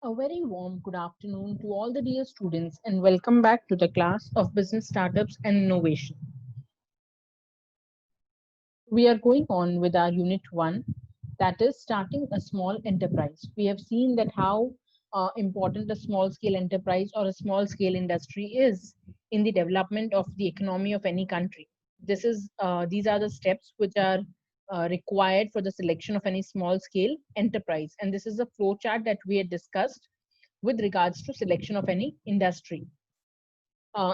A very warm good afternoon to all the dear students and welcome back to the class of Business Startups and Innovation. We are going on with our unit 1, that is starting a small enterprise. We have seen that how important a small scale enterprise or a small scale industry is in the development of the economy of any country. These are the steps which are required for the selection of any small scale enterprise, and this is a flow chart that we had discussed with regards to selection of any industry.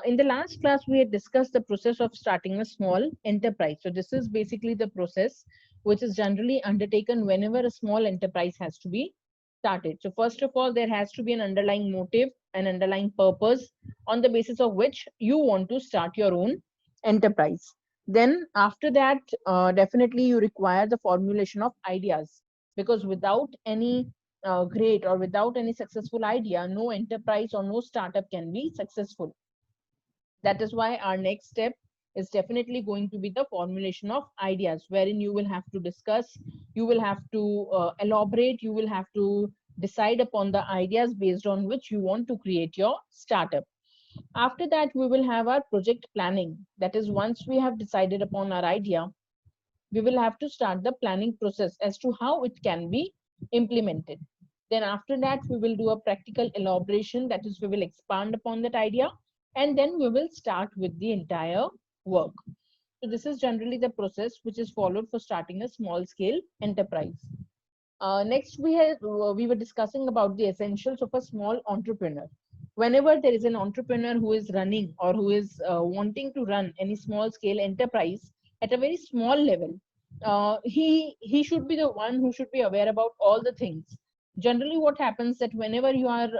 In the last class, we had discussed the process of starting a small enterprise. So this is basically the process which is generally undertaken whenever a small enterprise has to be started. So first of all, there has to be an underlying motive, an underlying purpose on the basis of which you want to start your own enterprise. Then after that, definitely you require the formulation of ideas, because without any great or without any successful idea, no enterprise or no startup can be successful. That is why our next step is definitely going to be the formulation of ideas, wherein you will have to discuss, you will have to elaborate, you will have to decide upon the ideas based on which you want to create your startup. After that, we will have our project planning. That is, once we have decided upon our idea, we will have to start the planning process as to how it can be implemented. Then after that, we will do a practical elaboration, that is, we will expand upon that idea, and then we will start with the entire work. So this is generally the process which is followed for starting a small scale enterprise. Next, we were discussing about the essentials of a small entrepreneur. Whenever there is an entrepreneur who is running or who is wanting to run any small scale enterprise at a very small level, he should be the one who should be aware about all the things. Generally, what happens that whenever you are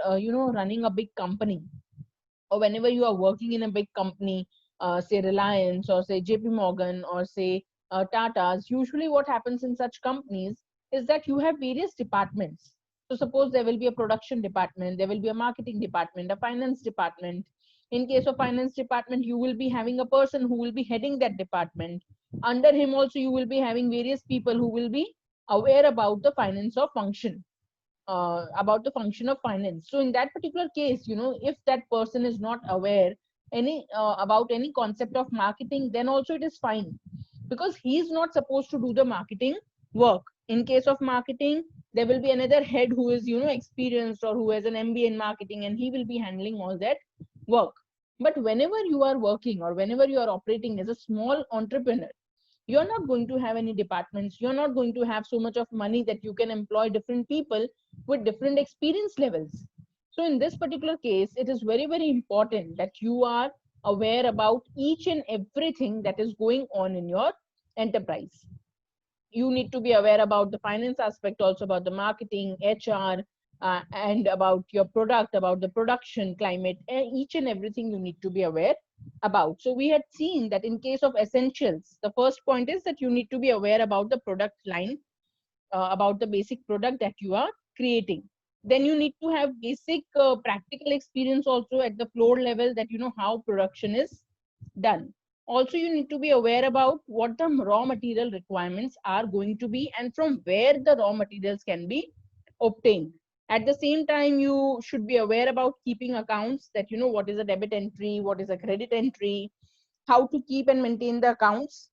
running a big company, or whenever you are working in a big company, say Reliance or say JP Morgan or say Tata's, usually what happens in such companies is that you have various departments. So suppose there will be a production department, there will be a marketing department, a finance department. In case of finance department, you will be having a person who will be heading that department. Under him also, you will be having various people who will be aware about the finance of function, about the function of finance. So in that particular case, if that person is not aware any about any concept of marketing, then also it is fine, because he is not supposed to do the marketing work. In case of marketing, there will be another head who is experienced or who has an MBA in marketing, and he will be handling all that work. But whenever you are working or whenever you are operating as a small entrepreneur, you're not going to have any departments, you're not going to have so much of money that you can employ different people with different experience levels. So in this particular case, it is very, very important that you are aware about each and everything that is going on in your enterprise. You need to be aware about the finance aspect, also about the marketing, HR, and about your product, about the production climate, each and everything you need to be aware about. So we had seen that in case of essentials, the first point is that you need to be aware about the product line, about the basic product that you are creating. Then you need to have basic practical experience also at the floor level, that you know how production is done. Also, you need to be aware about what the raw material requirements are going to be and from where the raw materials can be obtained. At the same time, you should be aware about keeping accounts, that you know what is a debit entry, what is a credit entry, how to keep and maintain the accounts.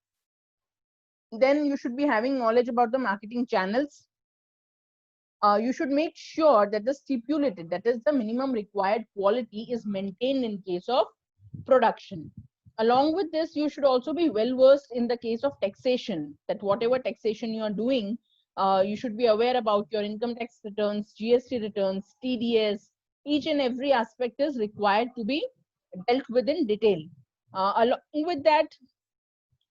Then you should be having knowledge about the marketing channels. You should make sure that the stipulated, that is the minimum required quality, is maintained in case of production. Along with this, you should also be well versed in the case of taxation, that whatever taxation you are doing, you should be aware about your income tax returns, GST returns, TDS. Each and every aspect is required to be dealt with in detail. Along with that,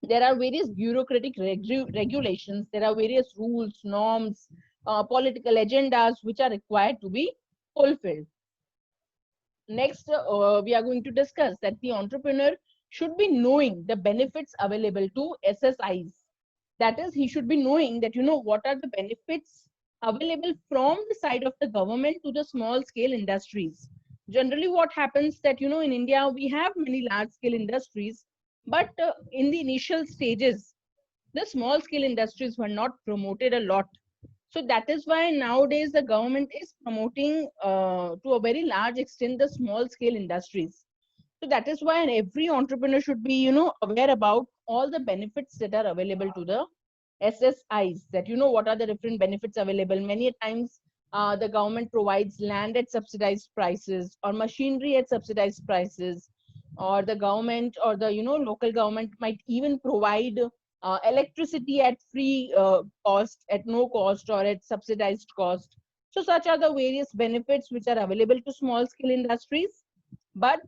there are various bureaucratic regulations, there are various rules, norms, political agendas which are required to be fulfilled. Next, we are going to discuss that the entrepreneur should be knowing the benefits available to SSIs. That is, he should be knowing that, you know, what are the benefits available from the side of the government to the small scale industries. Generally, what happens that, you know, in India, we have many large scale industries, but in the initial stages, the small scale industries were not promoted a lot. So that is why nowadays the government is promoting to a very large extent the small scale industries. So that is why every entrepreneur should be, aware about all the benefits that are available to the SSIs, that what are the different benefits available. Many times the government provides land at subsidized prices or machinery at subsidized prices, or the government or the local government might even provide electricity at free cost, at no cost, or at subsidized cost. So such are the various benefits which are available to small scale industries, but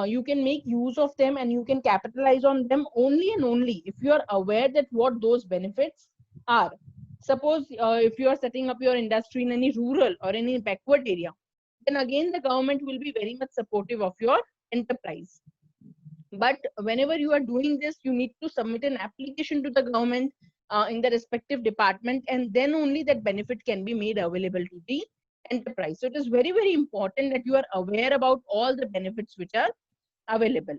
you can make use of them and you can capitalize on them only and only if you are aware that what those benefits are. Suppose if you are setting up your industry in any rural or any backward area, then again the government will be very much supportive of your enterprise. But whenever you are doing this, you need to submit an application to the government in the respective department, and then only that benefit can be made available to the enterprise. So it is very, very important that you are aware about all the benefits which are available.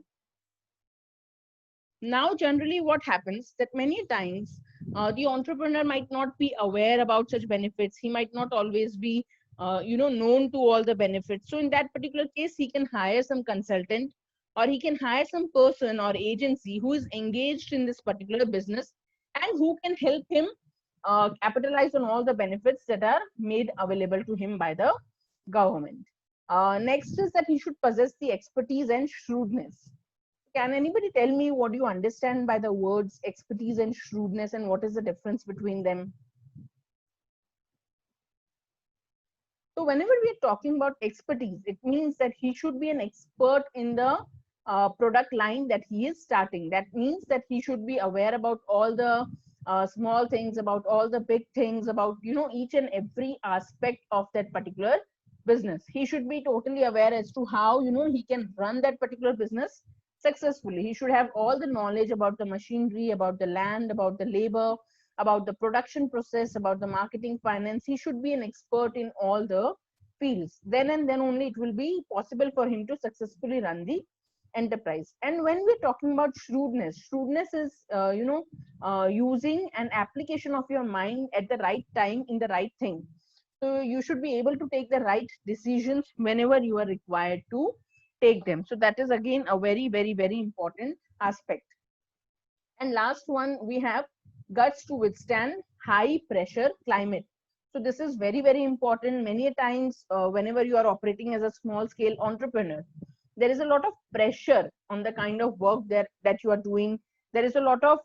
Now, generally what happens that many times the entrepreneur might not be aware about such benefits. He might not always be known to all the benefits. So in that particular case, he can hire some consultant, or he can hire some person or agency who is engaged in this particular business and who can help him capitalize on all the benefits that are made available to him by the government. Next is that he should possess the expertise and shrewdness. Can anybody tell me what you understand by the words expertise and shrewdness, and what is the difference between them? So whenever we are talking about expertise, it means that he should be an expert in the product line that he is starting. That means that he should be aware about all the small things, about all the big things, about each and every aspect of that particular business. He should be totally aware as to how he can run that particular business successfully. He should have all the knowledge about the machinery, about the land, about the labor, about the production process, about the marketing, finance. He should be an expert in all the fields. Then and then only it will be possible for him to successfully run the enterprise. And when we're talking about shrewdness, shrewdness is using an application of your mind at the right time in the right thing. So you should be able to take the right decisions whenever you are required to take them. So that is again a very, very, very important aspect. And last one, we have guts to withstand high pressure climate. So this is very, very important. Many times whenever you are operating as a small scale entrepreneur, there is a lot of pressure on the kind of work that you are doing. There is a lot of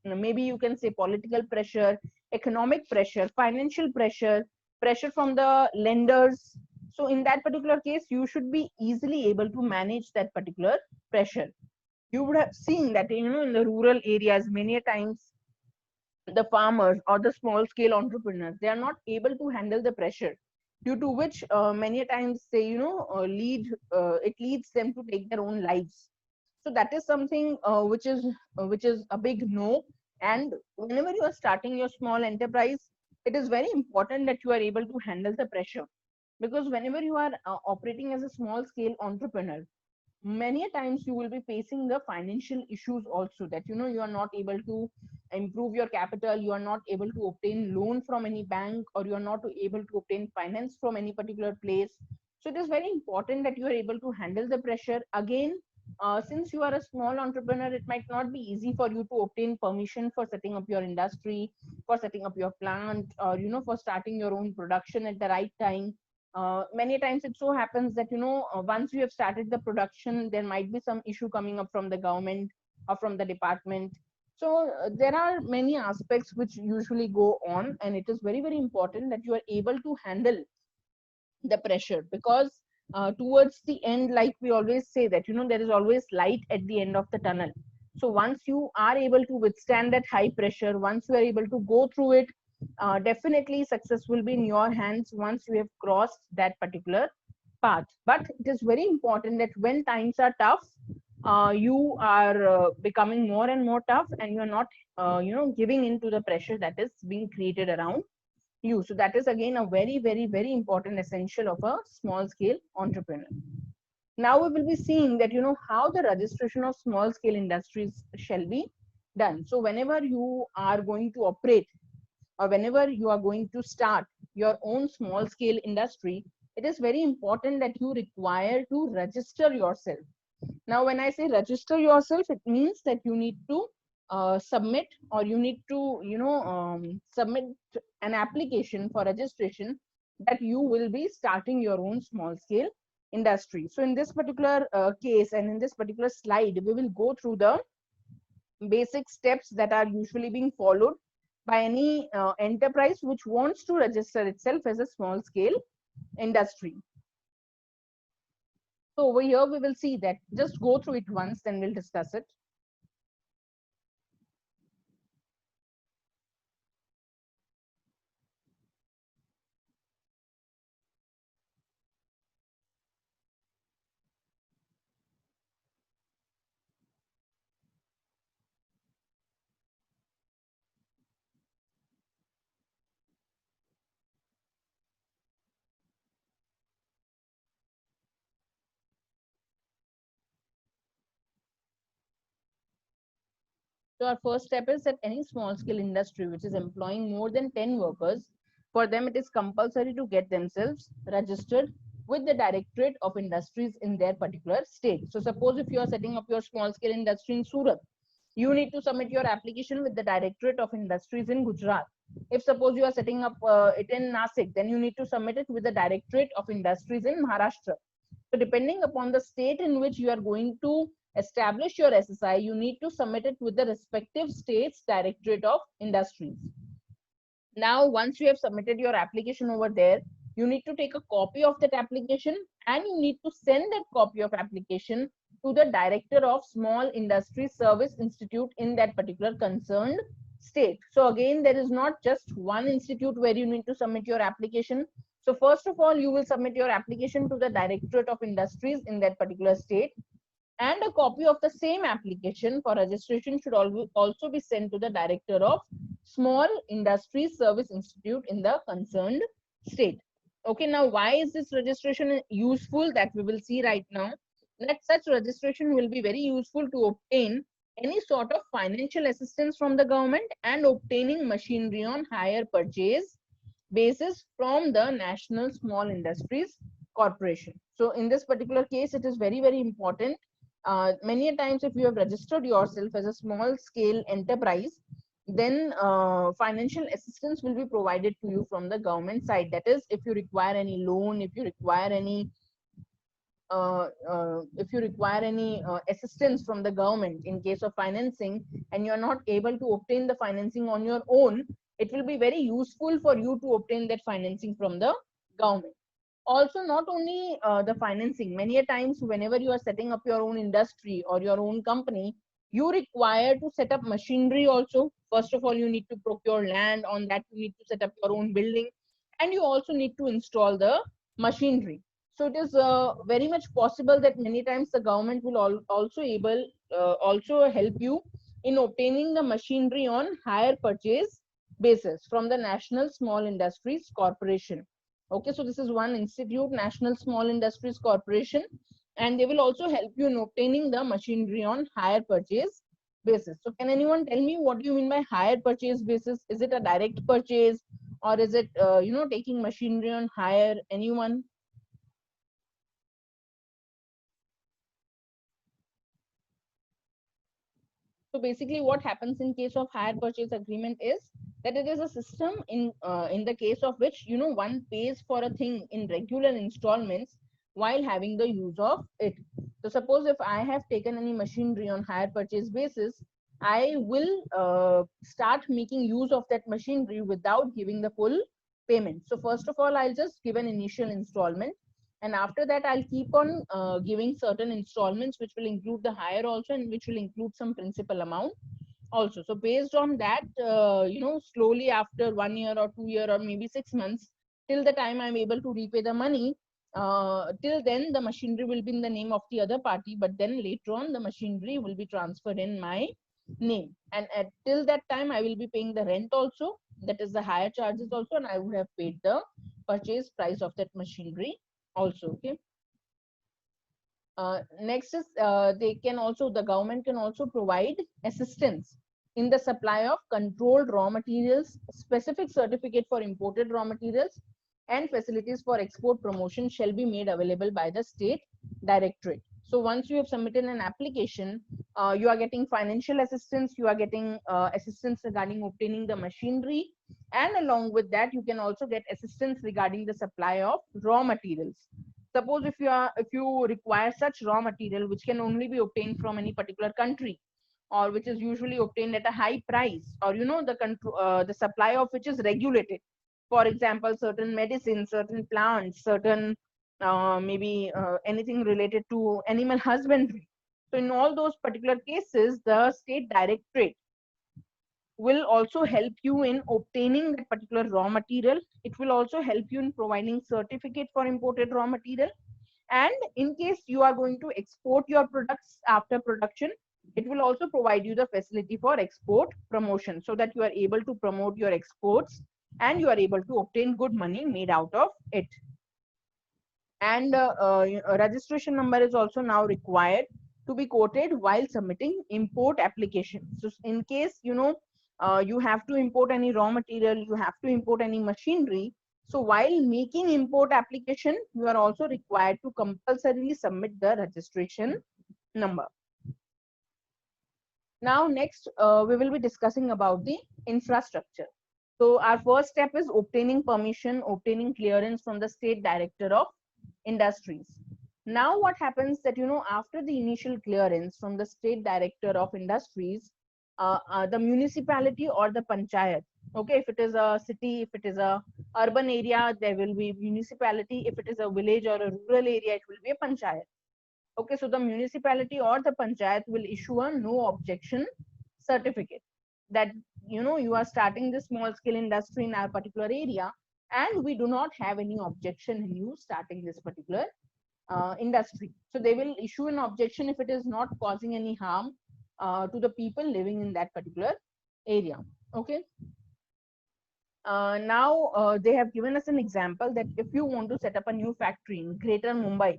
maybe you can say political pressure, economic pressure, financial pressure, pressure from the lenders. So in that particular case, you should be easily able to manage that particular pressure. You would have seen that in the rural areas, many a times the farmers or the small scale entrepreneurs, they are not able to handle the pressure, due to which many a times they it leads them to take their own lives. So that is something which is a big no. And whenever you are starting your small enterprise, it is very important that you are able to handle the pressure, because whenever you are operating as a small scale entrepreneur, many a times you will be facing the financial issues also, that you are not able to improve your capital, you are not able to obtain loan from any bank, or you are not able to obtain finance from any particular place. So it is very important that you are able to handle the pressure. Again, since you are a small entrepreneur, it might not be easy for you to obtain permission for setting up your industry, for setting up your plant, or for starting your own production at the right time. Many times it so happens that once you have started the production, there might be some issue coming up from the government or from the department. So there are many aspects which usually go on, and it is very, very important that you are able to handle the pressure, because towards the end, like we always say, that there is always light at the end of the tunnel. So once you are able to withstand that high pressure, once you are able to go through it, definitely success will be in your hands once you have crossed that particular path. But it is very important that when times are tough, you are becoming more and more tough, and you are not giving in to the pressure that is being created around you. So that is again a very, very, very important essential of a small scale entrepreneur. Now we will be seeing that how the registration of small scale industries shall be done. So whenever you are going to operate or whenever you are going to start your own small scale industry, it is very important that you require to register yourself. Now, when I say register yourself, it means that you need to submit, or you need to, submit an application for registration that you will be starting your own small scale industry. So in this particular case, and in this particular slide, we will go through the basic steps that are usually being followed by any enterprise which wants to register itself as a small scale industry. So over here, we will see that. Just go through it once, then we'll discuss it. So our first step is that any small scale industry which is employing more than 10 workers, for them it is compulsory to get themselves registered with the Directorate of Industries in their particular state. So suppose if you are setting up your small scale industry in Surat, you need to submit your application with the Directorate of Industries in Gujarat. If suppose you are setting up it in Nasik, then you need to submit it with the Directorate of Industries in Maharashtra. So depending upon the state in which you are going to establish your SSI, you need to submit it with the respective state's Directorate of Industries. Now, once you have submitted your application over there, you need to take a copy of that application, and you need to send that copy of application to the Director of Small Industry Service Institute in that particular concerned state. So again, there is not just one institute where you need to submit your application. So first of all, you will submit your application to the Directorate of Industries in that particular state, and a copy of the same application for registration should also be sent to the Director of Small Industries Service Institute in the concerned state. Okay, now why is this registration useful? That we will see right now. That such registration will be very useful to obtain any sort of financial assistance from the government and obtaining machinery on hire purchase basis from the National Small Industries Corporation. So in this particular case, it is very, very important. Many times, if you have registered yourself as a small scale enterprise, then financial assistance will be provided to you from the government side. That is, if you require any loan, if you require any assistance from the government in case of financing, and you are not able to obtain the financing on your own, it will be very useful for you to obtain that financing from the government. Also, not only the financing, many a times whenever you are setting up your own industry or your own company, you require to set up machinery also. First of all, you need to procure land. On that, you need to set up your own building, and you also need to install the machinery. So it is very much possible that many times the government will also help you in obtaining the machinery on hire purchase basis from the National Small Industries Corporation. Okay, so this is one institute, National Small Industries Corporation, and they will also help you in obtaining the machinery on hire purchase basis. So can anyone tell me what do you mean by hire purchase basis? Is it a direct purchase, or is it taking machinery on hire? Anyone? So basically, what happens in case of hire purchase agreement is that it is a system in the case of which one pays for a thing in regular installments while having the use of it. So suppose if I have taken any machinery on hire purchase basis, I will start making use of that machinery without giving the full payment. So first of all, I'll just give an initial installment, and after that I'll keep on giving certain installments which will include the hire also, and which will include some principal amount also. So based on that, slowly after 1 year or 2 year or maybe 6 months, till the time I'm able to repay the money, till then the machinery will be in the name of the other party, but then later on the machinery will be transferred in my name, and till that time I will be paying the rent also, that is the hire charges also, and I would have paid the purchase price of that machinery also. Okay. Next is the government can also provide assistance in the supply of controlled raw materials, specific certificate for imported raw materials, and facilities for export promotion shall be made available by the state directorate. So once you have submitted an application, you are getting financial assistance, you are getting assistance regarding obtaining the machinery, and along with that, you can also get assistance regarding the supply of raw materials. Suppose if you require such raw material which can only be obtained from any particular country, or which is usually obtained at a high price, or the supply of which is regulated. For example, certain medicines, certain plants, certain maybe anything related to animal husbandry. So in all those particular cases, the state directorate will also help you in obtaining that particular raw material. It will also help you in providing certificate for imported raw material. And in case you are going to export your products after production, it will also provide you the facility for export promotion, so that you are able to promote your exports and you are able to obtain good money made out of it. And a registration number is also now required to be quoted while submitting import application. So in case you have to import any raw material, you have to import any machinery, so while making import application, you are also required to compulsorily submit the registration number. Now next, we will be discussing about the infrastructure. So our first step is obtaining permission, obtaining clearance from the state director of industries. Now what happens that, after the initial clearance from the state director of industries, the municipality or the panchayat, okay, if it is a city, if it is a urban area, there will be municipality. If it is a village or a rural area, it will be a panchayat. Okay, so the municipality or the panchayat will issue a no objection certificate that you are starting this small scale industry in our particular area, and we do not have any objection in you starting this particular industry. So they will issue an objection if it is not causing any harm to the people living in that particular area. Okay. Now they have given us an example that if you want to set up a new factory in Greater Mumbai,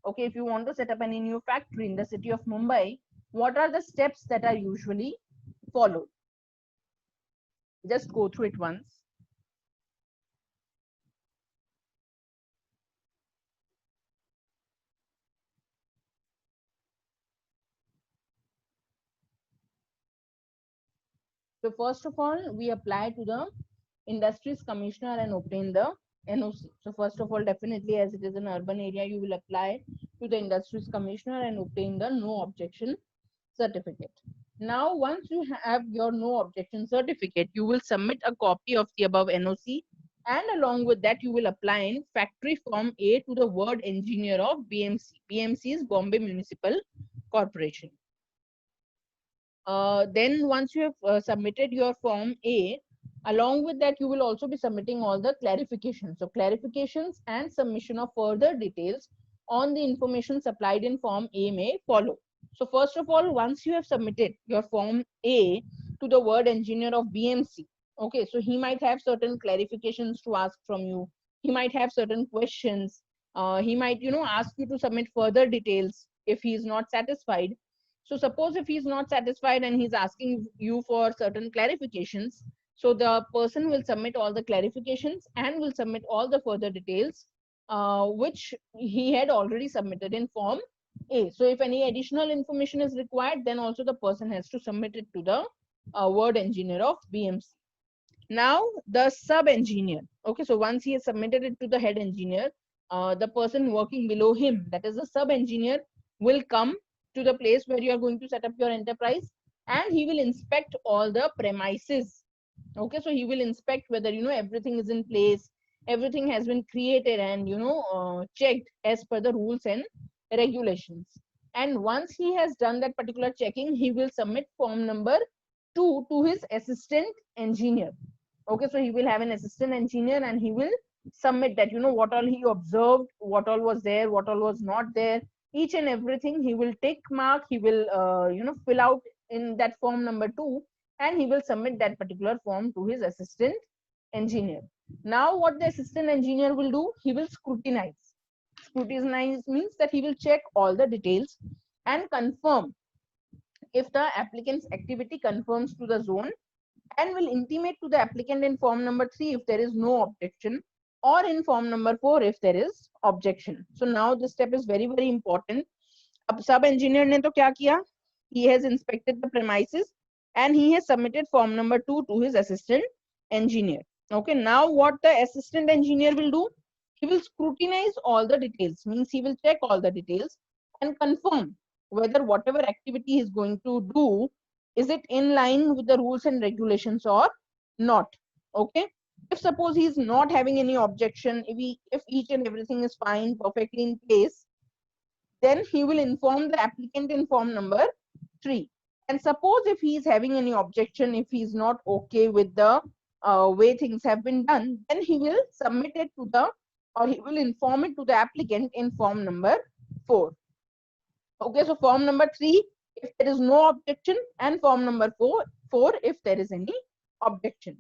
okay, if you want to set up any new factory in the city of Mumbai, what are the steps that are usually followed? Just go through it once. So first of all, we apply to the Industries Commissioner and obtain the NOC. So first of all, definitely, as it is an urban area, you will apply to the Industries Commissioner and obtain the no objection certificate. Now, once you have your no objection certificate, you will submit a copy of the above NOC, and along with that, you will apply in Factory Form A to the ward engineer of BMC. BMC is Bombay Municipal Corporation. Then once you have submitted your Form A, along with that, you will also be submitting all the clarifications. So clarifications and submission of further details on the information supplied in Form A may follow. So first of all, once you have submitted your Form A to the ward engineer of BMC, okay, so he might have certain clarifications to ask from you. He might have certain questions. He might, ask you to submit further details if he is not satisfied. So suppose if he's not satisfied and he's asking you for certain clarifications, so the person will submit all the clarifications and will submit all the further details which he had already submitted in Form A. So if any additional information is required, then also the person has to submit it to the ward engineer of BMC. Now the sub engineer, okay, so once he has submitted it to the head engineer, the person working below him, that is the sub engineer, will come to the place where you are going to set up your enterprise, and he will inspect all the premises. Okay, so he will inspect whether everything is in place, everything has been created and checked as per the rules and regulations. And once he has done that particular checking, he will submit form number 2 to his assistant engineer. Okay, so he will have an assistant engineer and he will submit that what all he observed, what all was there, what all was not there, each and everything he will take mark, he will fill out in that form number 2, and he will submit that particular form to his assistant engineer. Now what the assistant engineer will do, he will scrutinize. Scrutinize means that he will check all the details and confirm if the applicant's activity conforms to the zone, and will intimate to the applicant in form number 3 if there is no objection, or in form number 4 if there is objection. So now this step is very very important. अब सब engineer ने तो क्या किया? He has inspected the premises and he has submitted form number 2 to his assistant engineer. Okay, now what the assistant engineer will do? He will scrutinize all the details, means he will check all the details and confirm whether whatever activity he is going to do, is it in line with the rules and regulations or not. Okay, if suppose he is not having any objection, if each and everything is fine, perfectly in place, then he will inform the applicant in form number 3. And suppose if he is having any objection, if he is not okay with the way things have been done, then he will submit it to the, or he will inform it to the applicant in form number 4. Okay, so form number 3 if there is no objection, and form number 4 if there is any objection.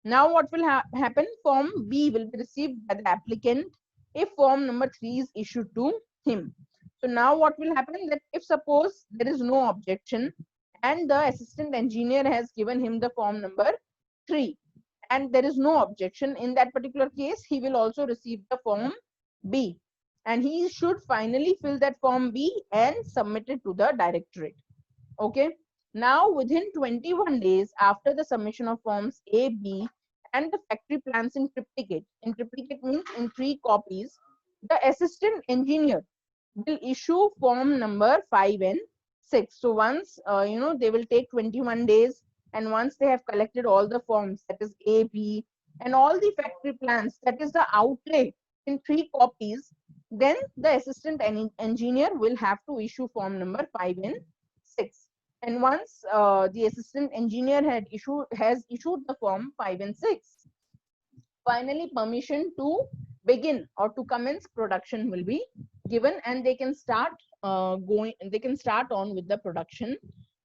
Now what will happen? Form B will be received by the applicant if form number 3 is issued to him. So now what will happen, that if suppose there is no objection and the assistant engineer has given him the form number 3 and there is no objection, in that particular case he will also receive the form B, and he should finally fill that form B and submit it to the directorate. Okay, now within 21 days after the submission of forms A, B and the factory plans in triplicate means in 3 copies, the assistant engineer will issue form number 5 and 6. So once they will take 21 days, and once they have collected all the forms, that is A, B and all the factory plans, that is the outlay in 3 copies, then the assistant engineer will have to issue form number 5 and 6. And once the assistant engineer has issued the form 5 and 6, finally permission to begin or to commence production will be given, and they can start on with the production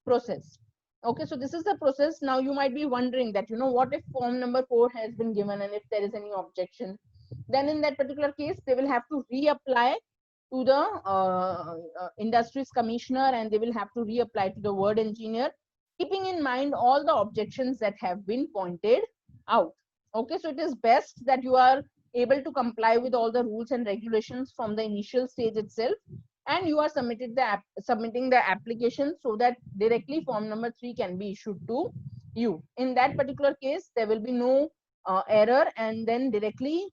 process. Okay, so this is the process. Now you might be wondering that, what if form number 4 has been given and if there is any objection, then in that particular case they will have to reapply to the industries commissioner, and they will have to reapply to the ward engineer, keeping in mind all the objections that have been pointed out. Okay, so it is best that you are able to comply with all the rules and regulations from the initial stage itself, and you are submitting the application so that directly form number 3 can be issued to you. In that particular case there will be no error, and then directly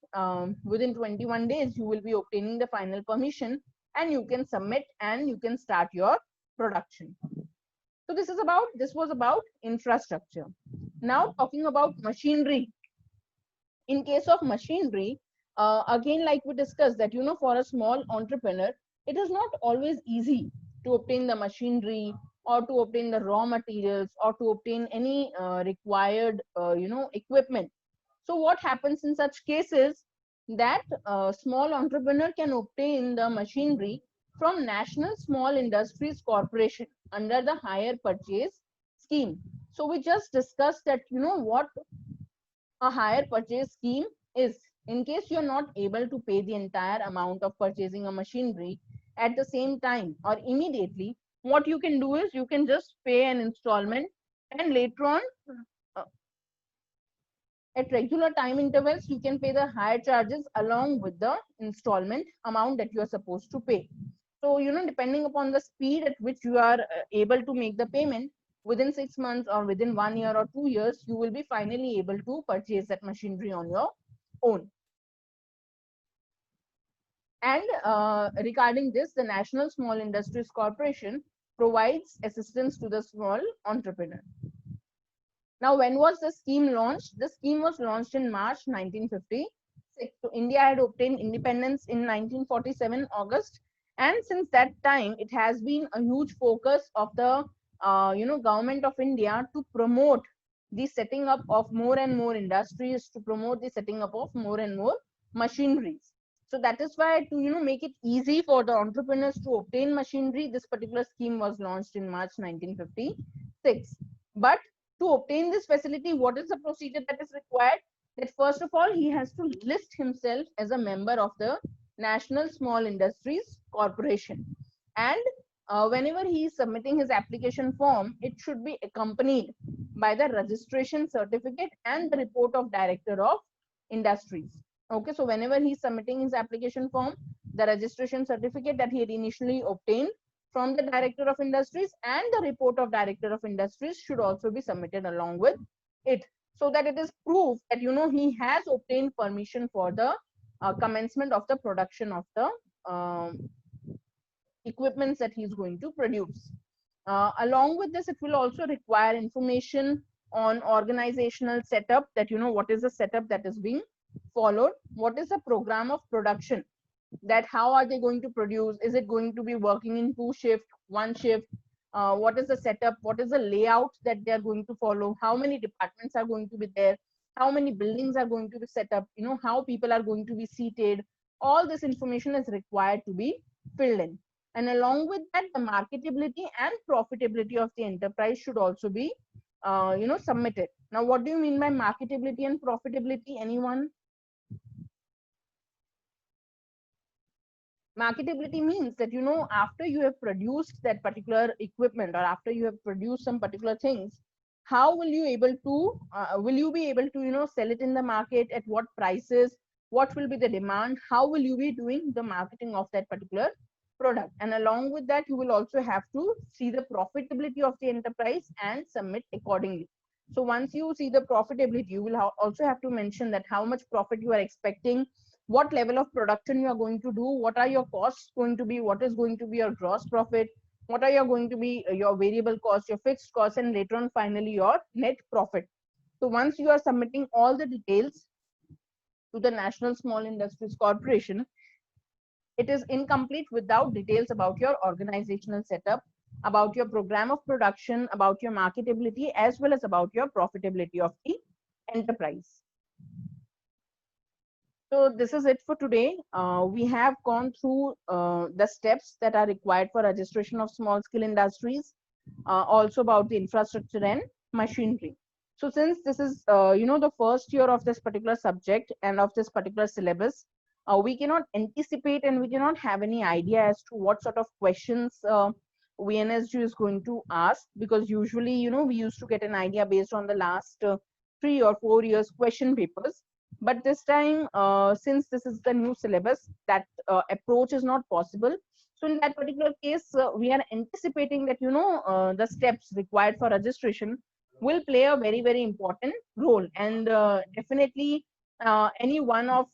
within 21 days you will be obtaining the final permission, and you can submit and you can start your production. So this was about infrastructure. Now talking about machinery. In case of machinery, again, like we discussed that, for a small entrepreneur, it is not always easy to obtain the machinery or to obtain the raw materials or to obtain any required, equipment. So what happens in such cases, that small entrepreneur can obtain the machinery from National Small Industries Corporation under the hire purchase scheme. So we just discussed that, what a hire purchase scheme is. In case you are not able to pay the entire amount of purchasing a machinery at the same time or immediately, what you can do is you can just pay an installment, and later on at regular time intervals you can pay the higher charges along with the installment amount that you are supposed to pay. So depending upon the speed at which you are able to make the payment, within 6 months or within 1 year or 2 years, you will be finally able to purchase that machinery on your own. And regarding this, the National Small Industries Corporation provides assistance to the small entrepreneur. Now, when was the scheme launched? The scheme was launched in March 1956. So India had obtained independence in 1947 August, and since that time it has been a huge focus of the government of India to promote the setting up of more and more industries, to promote the setting up of more and more machineries. So that is why, to make it easy for the entrepreneurs to obtain machinery, this particular scheme was launched in March 1956. But to obtain this facility, what is the procedure that is required? That first of all, he has to list himself as a member of the National Small Industries Corporation, and whenever he is submitting his application form, it should be accompanied by the registration certificate and the report of director of industries. Okay, so whenever he is submitting his application form, the registration certificate that he had initially obtained from the director of industries and the report of director of industries should also be submitted along with it, so that it is proof that he has obtained permission for the commencement of the production of the equipments that he's going to produce. Along with this, it will also require information on organizational setup, that what is the setup that is being followed, what is the program of production, that how are they going to produce, is it going to be working in 2 shift, 1 shift, what is the setup, what is the layout that they are going to follow, how many departments are going to be there, how many buildings are going to be set up, how people are going to be seated. All this information is required to be filled in, and along with that, the marketability and profitability of the enterprise should also be submitted. Now, what do you mean by marketability and profitability? Anyone? Marketability means that after you have produced that particular equipment, or after you have produced some particular things, how will you able to will you be able to sell it in the market, at what prices, what will be the demand, how will you be doing the marketing of that particular product? And along with that, you will also have to see the profitability of the enterprise and submit accordingly. So once you see the profitability, you will also have to mention that how much profit you are expecting, what level of production you are going to do, what are your costs going to be, what is going to be your gross profit, what are your going to be your variable costs, your fixed costs, and later on finally your net profit. So once you are submitting all the details to the National Small Industries Corporation, it is incomplete without details about your organizational setup, about your program of production, about your marketability, as well as about your profitability of the enterprise. So this is it for today. We have gone through the steps that are required for registration of small scale industries, also about the infrastructure and machinery. So since this is the first year of this particular subject and of this particular syllabus, we cannot anticipate and we cannot have any idea as to what sort of questions VNSG is going to ask, because usually we used to get an idea based on the last 3 or 4 years question papers. But this time, since this is the new syllabus, that approach is not possible. So in that particular case, we are anticipating that the steps required for registration will play a very, very important role, and definitely any one of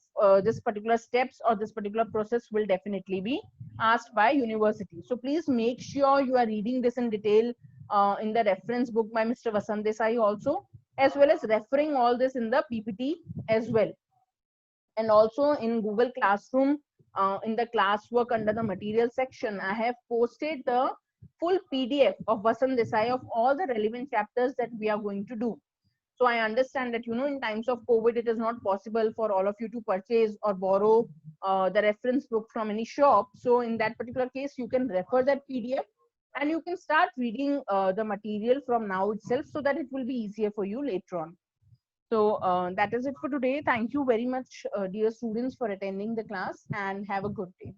this particular steps or this particular process will definitely be asked by university. So please make sure you are reading this in detail in the reference book by Mr. Vasant Desai also, as well as referring all this in the PPT as well. And also in Google Classroom, in the classwork under the material section, I have posted the full PDF of Vasant Desai of all the relevant chapters that we are going to do. So I understand that in times of COVID, it is not possible for all of you to purchase or borrow the reference book from any shop. So in that particular case, you can refer that PDF and you can start reading the material from now itself, so that it will be easier for you later on. So that is it for today. Thank you very much, dear students, for attending the class, and have a good day.